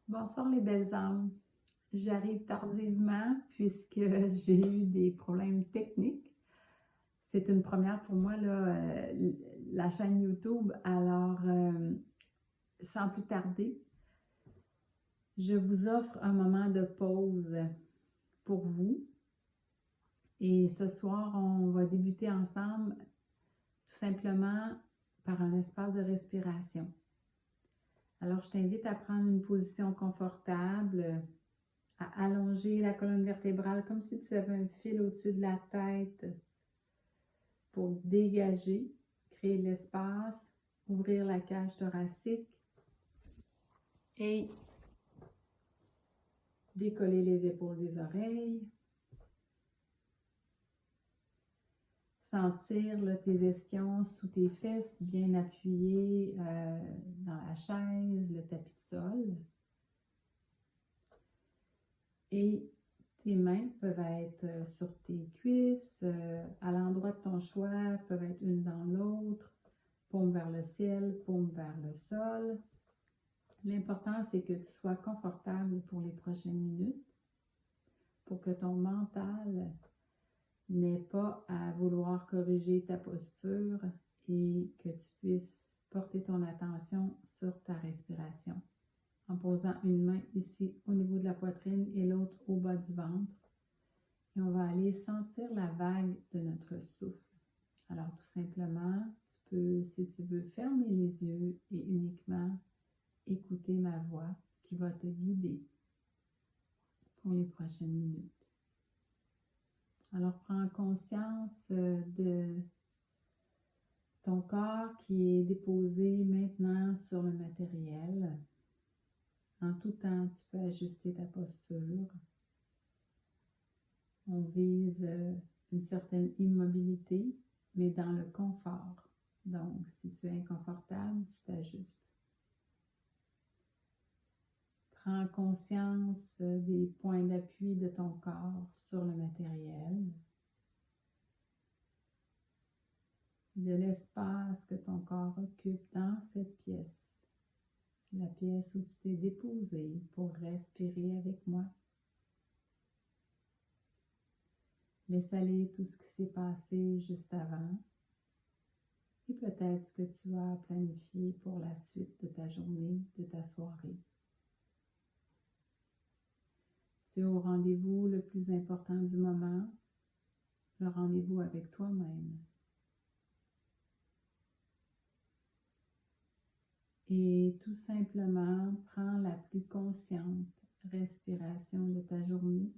Bonsoir les belles âmes. J'arrive tardivement puisque j'ai eu des problèmes techniques. C'est une première pour moi, là, la chaîne YouTube. Alors, sans plus tarder, je vous offre un moment de pause pour vous. Et ce soir, on va débuter ensemble tout simplement par un espace de respiration. Alors, je t'invite à prendre une position confortable, à allonger la colonne vertébrale comme si tu avais un fil au-dessus de la tête pour dégager, créer de l'espace, ouvrir la cage thoracique et décoller les épaules des oreilles. Sentir là, tes ischions sous tes fesses bien appuyés dans la chaise, le tapis de sol. Et tes mains peuvent être sur tes cuisses, à l'endroit de ton choix, peuvent être une dans l'autre, paume vers le ciel, paume vers le sol. L'important, c'est que tu sois confortable pour les prochaines minutes, pour que ton mental n'ait pas à vouloir corriger ta posture et que tu puisses porter ton attention sur ta respiration, en posant une main ici au niveau de la poitrine et l'autre au bas du ventre. Et on va aller sentir la vague de notre souffle. Alors tout simplement, tu peux, si tu veux, fermer les yeux et uniquement écouter ma voix qui va te guider pour les prochaines minutes. Alors prends conscience de ton corps qui est déposé maintenant sur le matériel. En tout temps, tu peux ajuster ta posture. On vise une certaine immobilité, mais dans le confort. Donc, si tu es inconfortable, tu t'ajustes. Prends conscience des points d'appui de ton corps sur le matériel, de l'espace que ton corps occupe dans cette pièce, la pièce où tu t'es déposé pour respirer avec moi. Laisse aller tout ce qui s'est passé juste avant et peut-être ce que tu as planifié pour la suite de ta journée, de ta soirée. Tu es au rendez-vous le plus important du moment, le rendez-vous avec toi-même. Et tout simplement, prends la plus consciente respiration de ta journée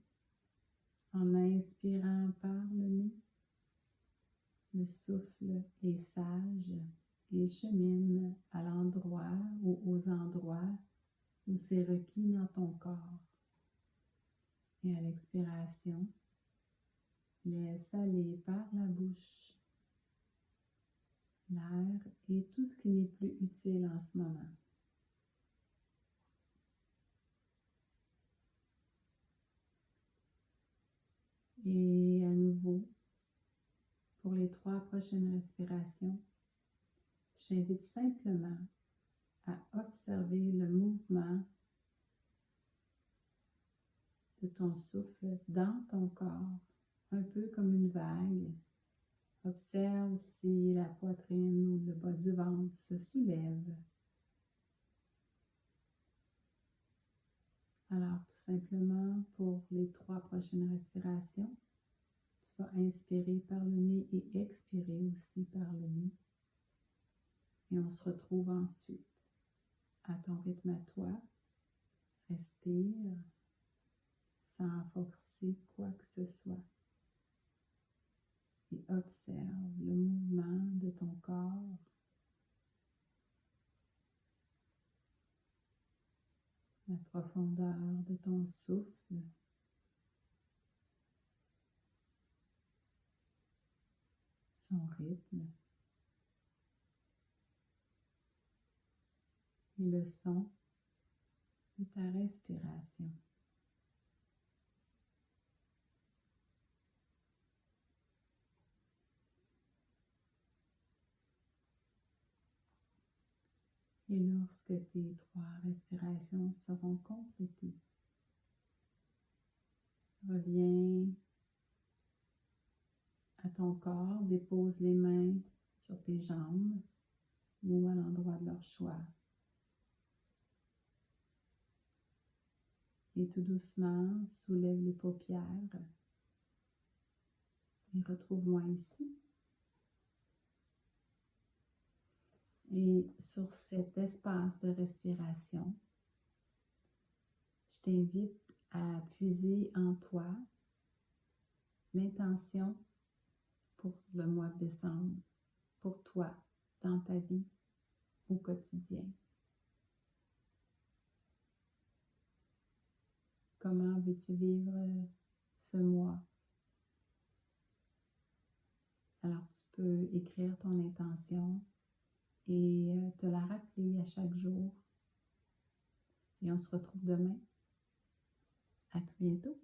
en inspirant par le nez. Le souffle est sage et chemine à l'endroit ou aux endroits où c'est requis dans ton corps. Et à l'expiration, laisse aller par la bouche l'air et tout ce qui n'est plus utile en ce moment. Et à nouveau, pour les 3 prochaines respirations, je t'invite simplement à observer le mouvement de ton souffle dans ton corps, un peu comme une vague. Observe si la poitrine ou le bas du ventre se soulève. Alors, tout simplement, pour les 3 prochaines respirations, tu vas inspirer par le nez et expirer aussi par le nez. Et on se retrouve ensuite à ton rythme à toi. Respire sans forcer quoi que ce soit. Et observe le mouvement de ton corps. La profondeur de ton souffle. Son rythme. Et le son de ta respiration. Et lorsque tes 3 respirations seront complétées, reviens à ton corps, dépose les mains sur tes jambes ou à l'endroit de leur choix. Et tout doucement, soulève les paupières et retrouve-moi ici. Et sur cet espace de respiration, je t'invite à puiser en toi l'intention pour le mois de décembre, pour toi, dans ta vie, au quotidien. Comment veux-tu vivre ce mois? Alors, tu peux écrire ton intention et te la rappeler à chaque jour. Et on se retrouve demain. À tout bientôt.